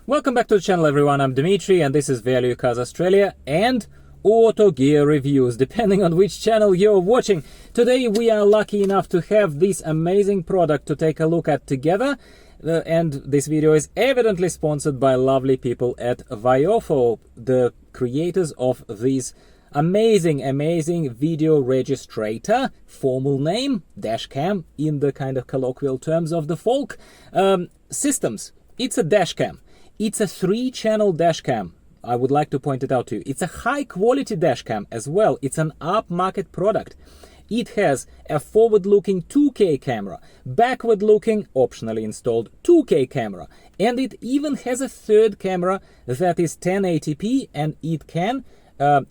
Welcome back to the channel, everyone. I'm Dimitri and this is Value Cars Australia and Auto Gear Reviews, depending on which channel you're watching. Today we are lucky enough to have this amazing product to take a look at together. And this video is evidently sponsored by lovely people at VIOFO, the creators of this amazing video registrator, formal name, dashcam in the kind of colloquial terms of the folk, systems. It's a dashcam. It's a 3-channel dashcam. I would like to point it out to you. It's a high-quality dashcam as well. It's an upmarket product. It has a forward-looking 2K camera, backward-looking, optionally installed 2K camera, and it even has a third camera that is 1080p, and it can,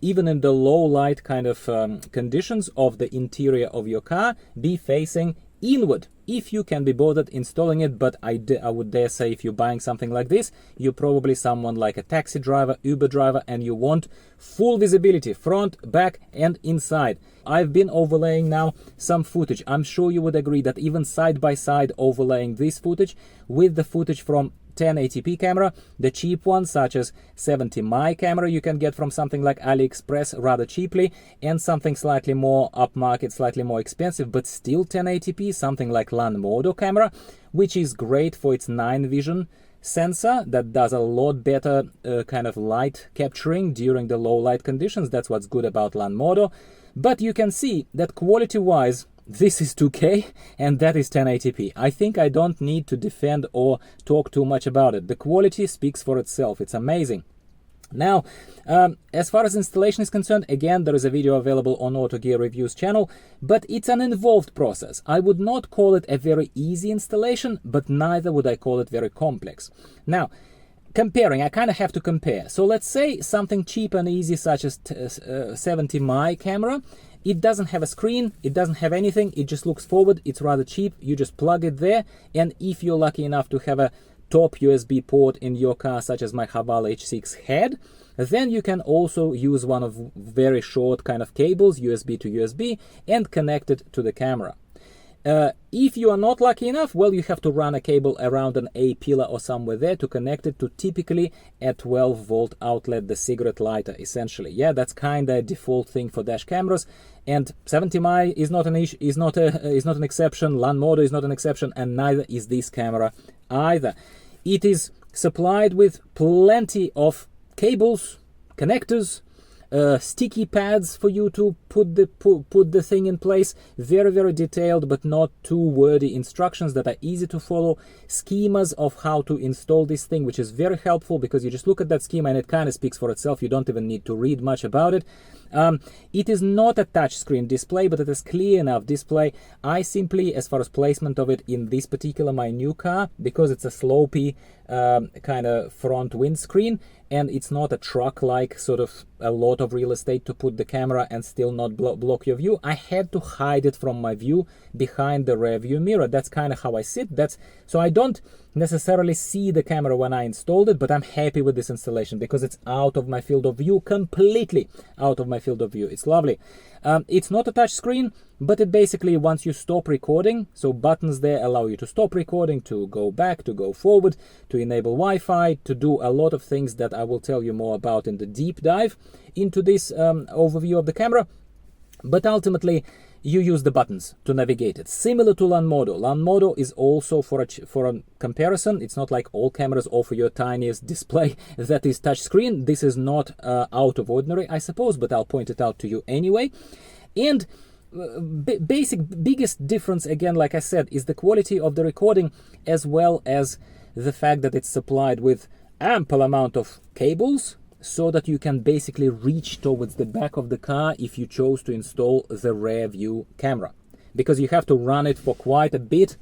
even in the low-light kind of conditions of the interior of your car, be facing inward, if you can be bothered installing it. But I would dare say, if you're buying something like this, you're probably someone like a taxi driver, Uber driver, and you want full visibility, front, back, and inside. I've been overlaying now some footage. I'm sure you would agree that even side-by-side overlaying this footage with the footage from 1080p camera, the cheap ones such as 70mm camera you can get from something like AliExpress rather cheaply, and something slightly more upmarket, slightly more expensive but still 1080p, something like Lanmodo camera, which is great for its 9 vision sensor that does a lot better kind of light capturing during the low light conditions. That's what's good about Lanmodo. But you can see that quality wise, this is 2K and that is 1080p. I think I don't need to defend or talk too much about it. The quality speaks for itself. It's amazing. Now, as far as installation is concerned, again, there is a video available on Auto Gear Reviews channel, but it's an involved process. I would not call it a very easy installation, but neither would I call it very complex. Now, comparing, I kind of have to compare. So let's say something cheap and easy such as 70mm camera. It doesn't have a screen, it doesn't have anything, it just looks forward, it's rather cheap, you just plug it there, and if you're lucky enough to have a top USB port in your car, such as my Haval H6 had, then you can also use one of very short kind of cables, USB to USB, and connect it to the camera. If you are not lucky enough, well, you have to run a cable around an A pillar or somewhere there to connect it to typically a 12-volt outlet, the cigarette lighter, essentially. Yeah, that's kind of a default thing for dash cameras. And 70mm is not an exception. Lanmodo is not an exception, and neither is this camera either. It is supplied with plenty of cables, connectors, sticky pads for you to put the thing in place. Very detailed but not too wordy instructions that are easy to follow, schemas of how to install this thing, which is very helpful because you just look at that schema and it kind of speaks for itself. You don't even need to read much about it. It is not a touchscreen display, but it is clear enough display. I simply, as far as placement of it in this particular my new car, because it's a slopey kind of front windscreen and it's not a truck-like sort of a lot of real estate to put the camera and still not block your view, I had to hide it from my view behind the rear view mirror. That's kind of how I sit. So I don't necessarily see the camera when I installed it, but I'm happy with this installation because it's out of my field of view, completely out of my field of view. It's lovely. It's not a touch screen, but it basically, once you stop recording, so buttons there allow you to stop recording, to go back, to go forward, to enable Wi-Fi, to do a lot of things that I will tell you more about in the deep dive into this overview of the camera. But ultimately, you use the buttons to navigate it, similar to Lanmodo. Lanmodo is also, for a comparison, it's not like all cameras offer your tiniest display that is touchscreen. This is not out of ordinary, I suppose, but I'll point it out to you anyway. And biggest difference, again, like I said, is the quality of the recording, as well as the fact that it's supplied with ample amount of cables, so that you can basically reach towards the back of the car if you chose to install the rear view camera, because you have to run it for quite a bit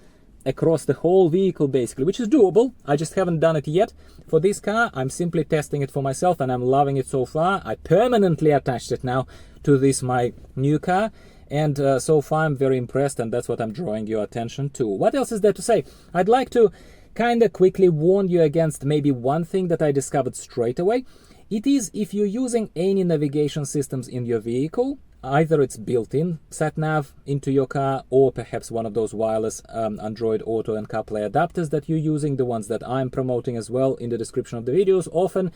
across the whole vehicle basically, which is doable. I just haven't done it yet for this car. I'm simply testing it for myself and I'm loving it so far. I permanently attached it now to this my new car, and so far I'm very impressed, and that's what I'm drawing your attention to. What else is there to say? I'd like to kind of quickly warn you against maybe one thing that I discovered straight away. It is, if you're using any navigation systems in your vehicle, either it's built-in sat-nav into your car, or perhaps one of those wireless Android Auto and CarPlay adapters that you're using, the ones that I'm promoting as well in the description of the videos often,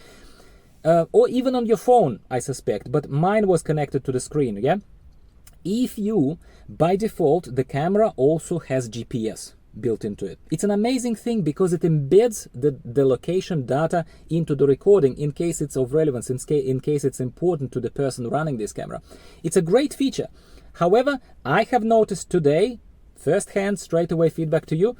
or even on your phone, I suspect, but mine was connected to the screen, yeah? If you, by default, the camera also has GPS built into it. It's an amazing thing because it embeds the location data into the recording in case it's of relevance, in case it's important to the person running this camera. It's a great feature. However, I have noticed today, firsthand, straight away feedback to you,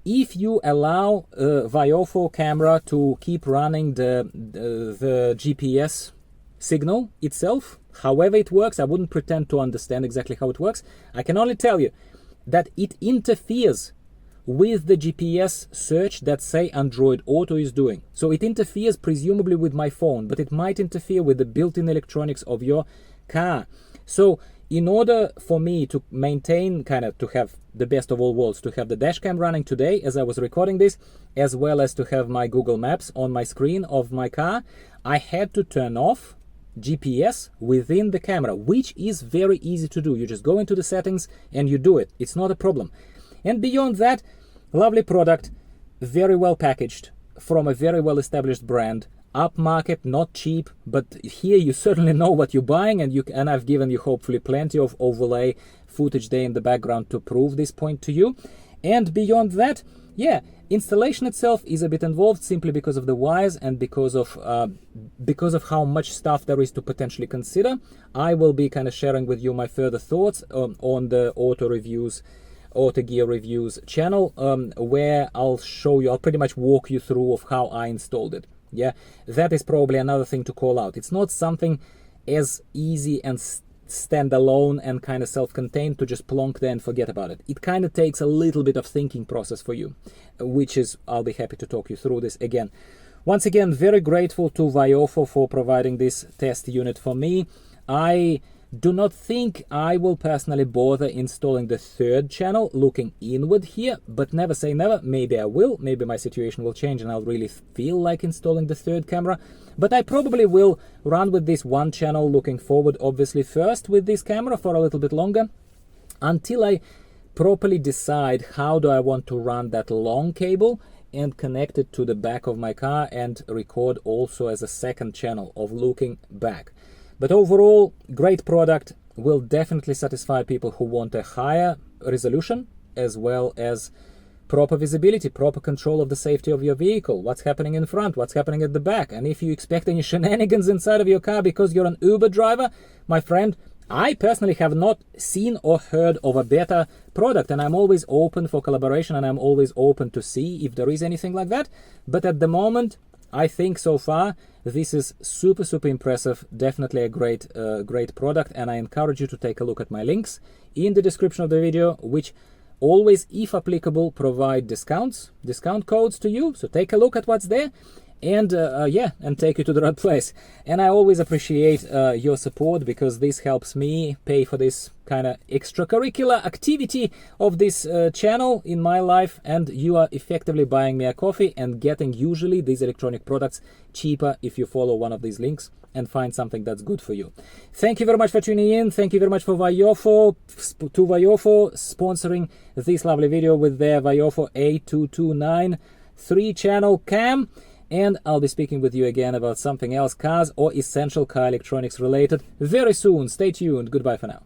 if you allow VIOFO camera to keep running the GPS signal itself, however it works, I wouldn't pretend to understand exactly how it works. I can only tell you that it interferes with the GPS search that, say, Android Auto is doing. So it interferes presumably with my phone, but it might interfere with the built-in electronics of your car. So in order for me to maintain, to have the best of all worlds, to have the dash cam running today as I was recording this, as well as to have my Google Maps on my screen of my car, I had to turn off GPS within the camera, which is very easy to do. You just go into the settings and you do it. It's not a problem. And beyond that, lovely product, very well packaged, from a very well established brand, upmarket, not cheap, but here you certainly know what you're buying, and I've given you hopefully plenty of overlay footage there in the background to prove this point to you. And beyond that, yeah, installation itself is a bit involved simply because of the wires and because of how much stuff there is to potentially consider. I will be sharing with you my further thoughts on the Auto Gear Reviews channel, where I'll pretty much walk you through of how I installed it. Yeah, that is probably another thing to call out. It's not something as easy and standalone and self-contained to just plonk there and forget about it. It takes a little bit of thinking process for you, which is, I'll be happy to talk you through this again. Once again, very grateful to VIOFO for providing this test unit for me. I do not think I will personally bother installing the third channel looking inward here, but never say never. Maybe I will, maybe my situation will change and I'll really feel like installing the third camera. But I probably will run with this one channel looking forward, obviously first with this camera for a little bit longer, until I properly decide how do I want to run that long cable and connect it to the back of my car and record also as a second channel of looking back. But overall, great product, will definitely satisfy people who want a higher resolution as well as proper visibility, proper control of the safety of your vehicle, what's happening in front, what's happening at the back. And if you expect any shenanigans inside of your car because you're an Uber driver, my friend, I personally have not seen or heard of a better product, and I'm always open for collaboration and I'm always open to see if there is anything like that. But at the moment, I think so far this is super impressive, definitely a great product, and I encourage you to take a look at my links in the description of the video, which always, if applicable, provide discount codes to you. So take a look at what's there and and take you to the right place. And I always appreciate your support, because this helps me pay for this extracurricular activity of this channel in my life, and you are effectively buying me a coffee and getting usually these electronic products cheaper if you follow one of these links and find something that's good for you. Thank you very much for tuning in. Thank you very much for VIOFO sponsoring this lovely video with their VIOFO A229 3-channel cam. And I'll be speaking with you again about something else, cars or essential car electronics related, very soon. Stay tuned. Goodbye for now.